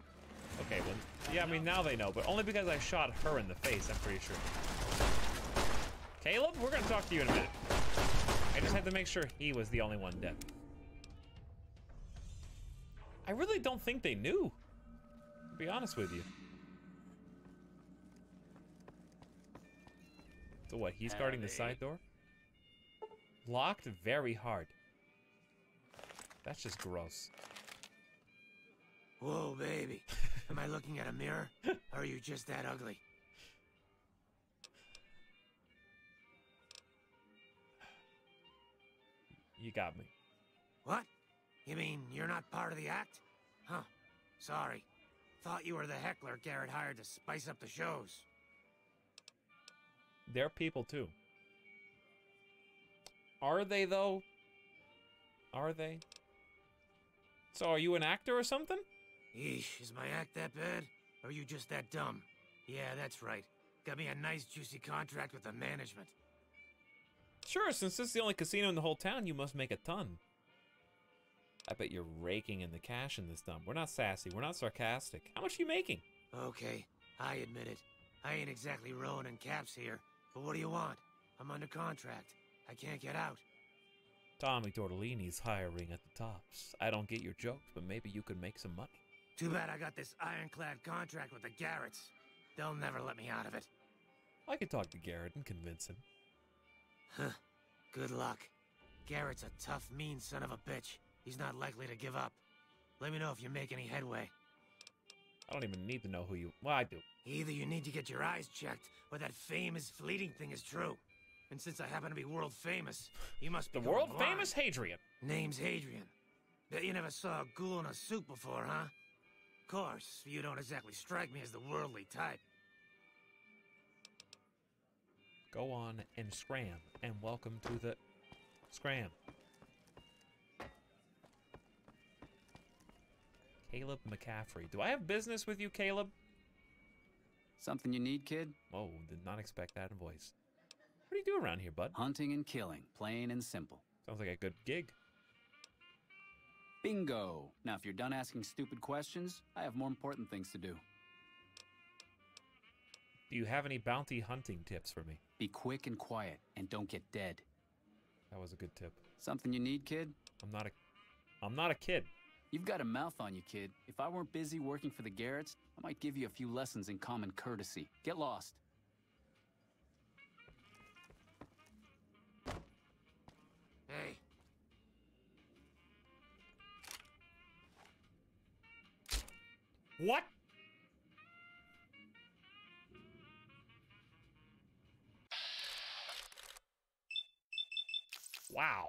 Okay, well, yeah, I mean, now they know, but only because I shot her in the face, I'm pretty sure. Caleb, we're gonna talk to you in a minute. I just had to make sure he was the only one dead. I really don't think they knew, to be honest with you. So what, he's guarding the side door? Locked very hard. That's just gross. Whoa, baby. Am I looking at a mirror? Or are you just that ugly? You got me. What? You mean you're not part of the act? Huh. Sorry. Thought you were the heckler Garrett hired to spice up the shows. They're people too. Are they though? Are they? So are you an actor or something? Yeesh, is my act that bad? Or are you just that dumb? Yeah, that's right. Got me a nice juicy contract with the management. Sure, since this is the only casino in the whole town, you must make a ton. I bet you're raking in the cash in this dump. We're not sassy, we're not sarcastic. How much are you making? Okay, I admit it. I ain't exactly rowing in caps here. But what do you want? I'm under contract. I can't get out. Tommy Tortellini's hiring at the tops. I don't get your jokes, but maybe you could make some money. Too bad I got this ironclad contract with the Garretts. They'll never let me out of it. I could talk to Garrett and convince him. Huh. Good luck. Garrett's a tough, mean son of a bitch. He's not likely to give up. Let me know if you make any headway. I don't even need to know who you... Well, I do. Either you need to get your eyes checked, or that famous fleeting thing is true. And since I happen to be world famous, you must be the world famous Hadrian. Name's Hadrian. Bet you never saw a ghoul in a suit before, huh? Of course, you don't exactly strike me as the worldly type. Go on and scram, and welcome to the scram. Caleb McCaffrey. Do I have business with you, Caleb? Something you need, kid? Oh, did not expect that voice. What do you do around here, bud? Hunting and killing, plain and simple. Sounds like a good gig. Bingo! Now, if you're done asking stupid questions, I have more important things to do. Do you have any bounty hunting tips for me? Be quick and quiet, and don't get dead. That was a good tip. Something you need, kid? I'm not a kid. You've got a mouth on you, kid. If I weren't busy working for the Garretts, I might give you a few lessons in common courtesy. Get lost. Hey. What? Wow.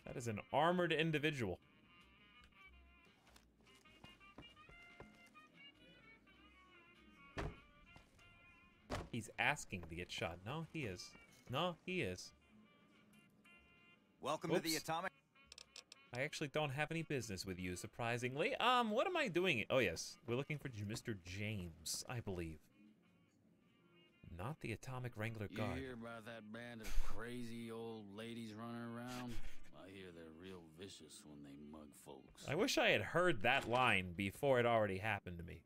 That is an armored individual. He's asking to get shot. No, he is. No, he is. Welcome to the Atomic... I actually don't have any business with you, surprisingly. What am I doing? Oh, yes. We're looking for Mr. James, I believe. Not the Atomic Wrangler Guard. You hear about that band of crazy old ladies running around? I hear they're real vicious when they mug folks. I wish I had heard that line before it already happened to me.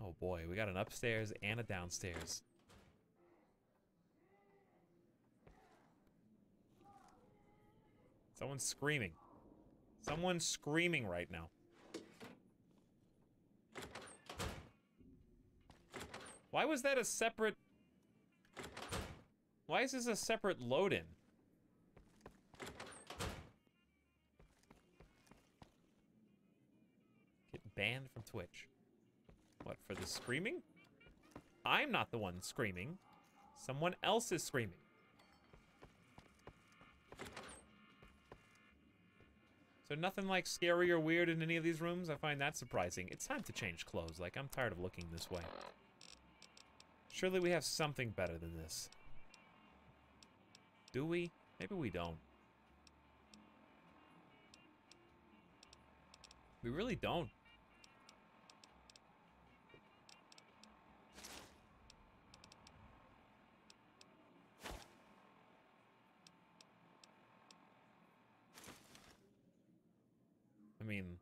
Oh boy, we got an upstairs and a downstairs. Someone's screaming. Someone's screaming right now. Why was that a separate... Why is this a separate load-in? Get banned from Twitch. What, for the screaming? I'm not the one screaming. Someone else is screaming. Is there nothing like scary or weird in any of these rooms? I find that surprising. It's time to change clothes. Like, I'm tired of looking this way. Surely we have something better than this. Do we? Maybe we don't. We really don't. I mean,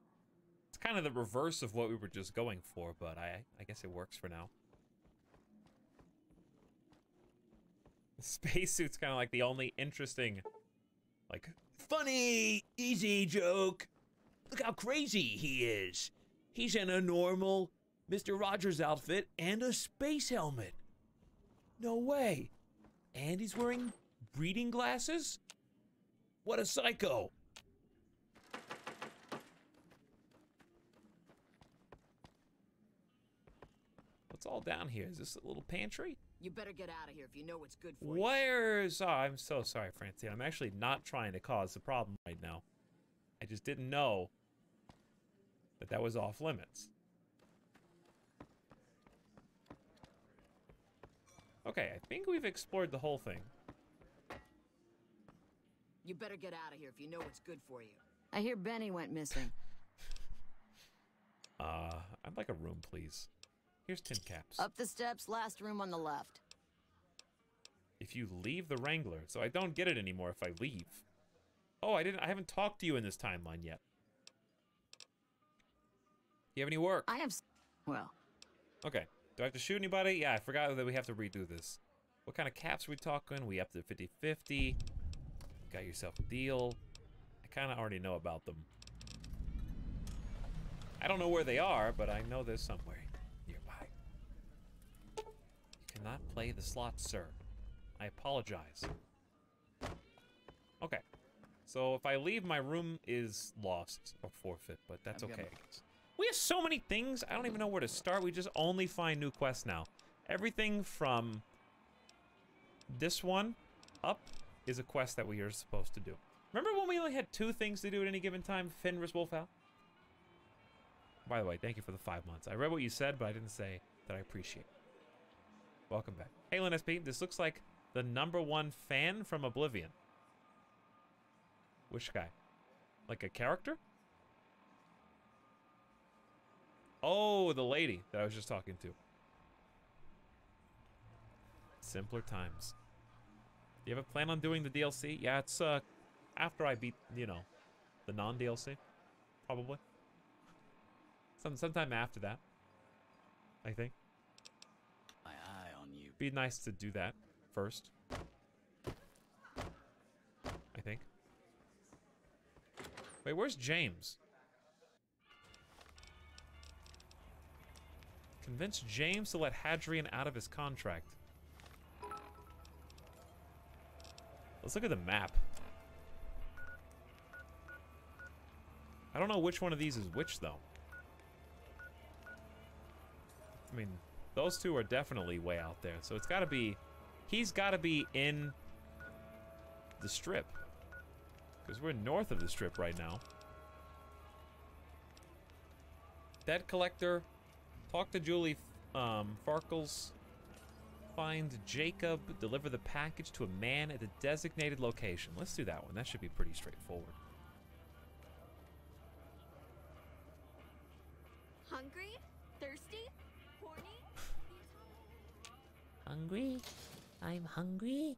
it's kind of the reverse of what we were just going for, but I guess it works for now. The spacesuit's kind of like the only interesting, like, funny, easy joke. Look how crazy he is. He's in a normal Mr. Rogers outfit and a space helmet. No way. And he's wearing reading glasses? What a psycho. What's all down here? Is this a little pantry? You better get out of here if you know what's good for you. Where's... Oh, I'm so sorry, Francine. I'm actually not trying to cause a problem right now. I just didn't know that was off limits. Okay, I think we've explored the whole thing. You better get out of here if you know what's good for you. I hear Benny went missing. I'd like a room, please. Here's tin caps. Up the steps, last room on the left. If you leave the Wrangler, so I don't get it anymore if I leave. Oh, I haven't talked to you in this timeline yet. You have any work? I have, well. Okay. Do I have to shoot anybody? Yeah, I forgot that we have to redo this. What kind of caps are we talking? We up to 50-50. Got yourself a deal. I kind of already know about them. I don't know where they are, but I know there's somewhere nearby. You cannot play the slot, sir. I apologize. Okay. So if I leave, my room is lost or forfeit, but that's okay. We have so many things, I don't even know where to start. We just only find new quests now. Everything from this one up is a quest that we are supposed to do. Remember when we only had 2 things to do at any given time? Fenris Wolfhound? By the way, thank you for the 5 months. I read what you said, but I didn't say that I appreciate it. Welcome back. Hey, Lynn SP, this looks like the #1 fan from Oblivion. Which guy? Like a character? Oh, the lady that I was just talking to. Simpler times. Do you have a plan on doing the DLC? Yeah, it's after I beat, you know, the non-DLC, probably. Sometime after that, I think. My eye on you. Be nice to do that first. I think. Wait, where's James? Convince James to let Hadrian out of his contract. Let's look at the map. I don't know which one of these is which, though. I mean, those two are definitely way out there, so it's gotta be... He's gotta be in the strip. Because we're north of the strip right now. Debt collector. Talk to Julie Farkles. Find Jacob. Deliver the package to a man at the designated location. Let's do that one. That should be pretty straightforward. Hungry? Thirsty? Horny? Hungry? I'm hungry.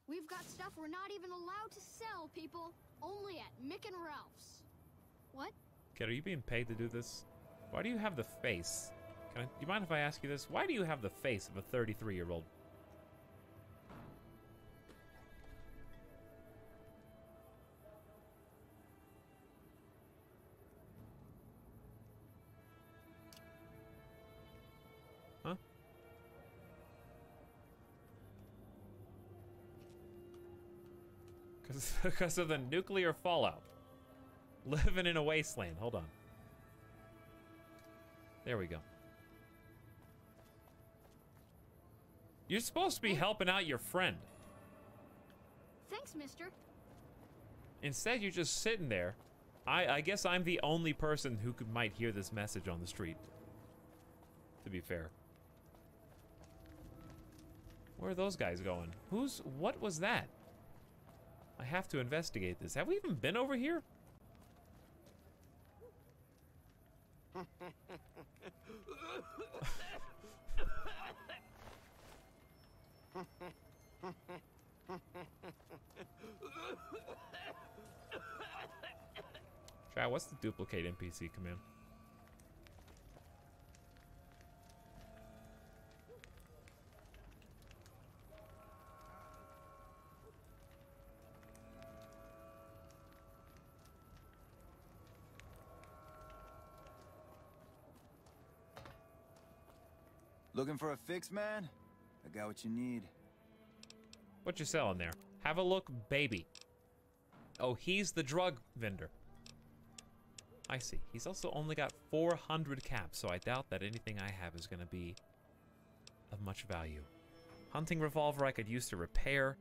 We've got stuff we're not even allowed to sell, people. Only at Mick and Ralph's. What? Kid, are you being paid to do this? Why do you have the face? Do you mind if I ask you this? Why do you have the face of a 33-year-old? Huh? Because of the nuclear fallout. Living in a wasteland. Hold on. There we go. You're supposed to be helping out your friend. Thanks, mister. Instead, you're just sitting there. I guess I'm the only person who might hear this message on the street. To be fair. Where are those guys going? What was that? I have to investigate this. Have we even been over here? Chat, what's the duplicate NPC command? Looking for a fix, man? I got what you need. What you selling there? Have a look, baby. Oh, he's the drug vendor. I see. He's also only got 400 caps, so I doubt that anything I have is going to be of much value. Hunting revolver I could use to repair.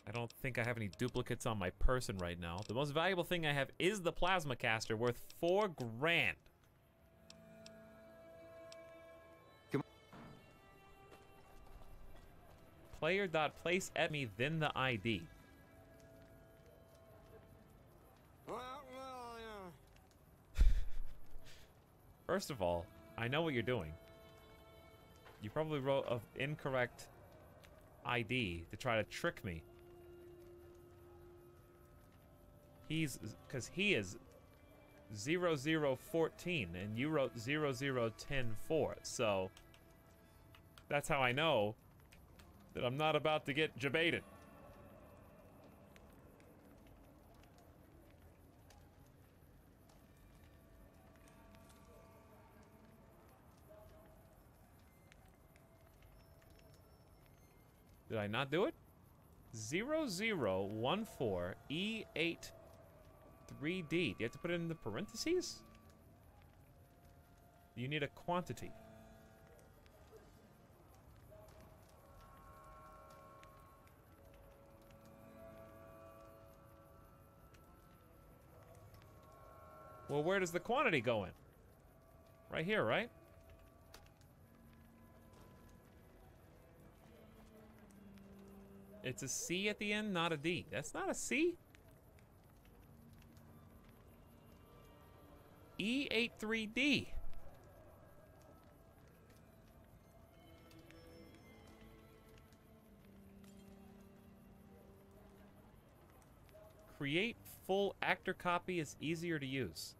I don't think I have any duplicates on my person right now. The most valuable thing I have is the plasma caster, worth 4 grand. Player.place at me, then the ID. First of all, I know what you're doing. You probably wrote an incorrect ID to try to trick me. Because he is 0014 and you wrote 00104, so that's how I know that I'm not about to get jebaited. Did I not do it? 0014E83D. Do you have to put it in the parentheses? You need a quantity. Well, where does the quantity go in? Right here, right? It's a C at the end, not a D. That's not a C. E83D. Create full actor copy is easier to use.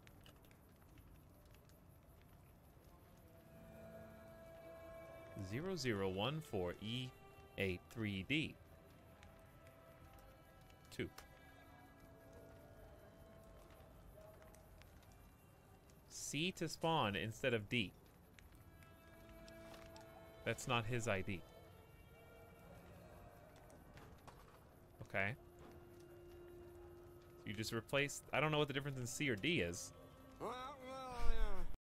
Zero 0014E83D. 2. C to spawn instead of D. That's not his ID. Okay. You just replaced... I don't know what the difference in C or D is.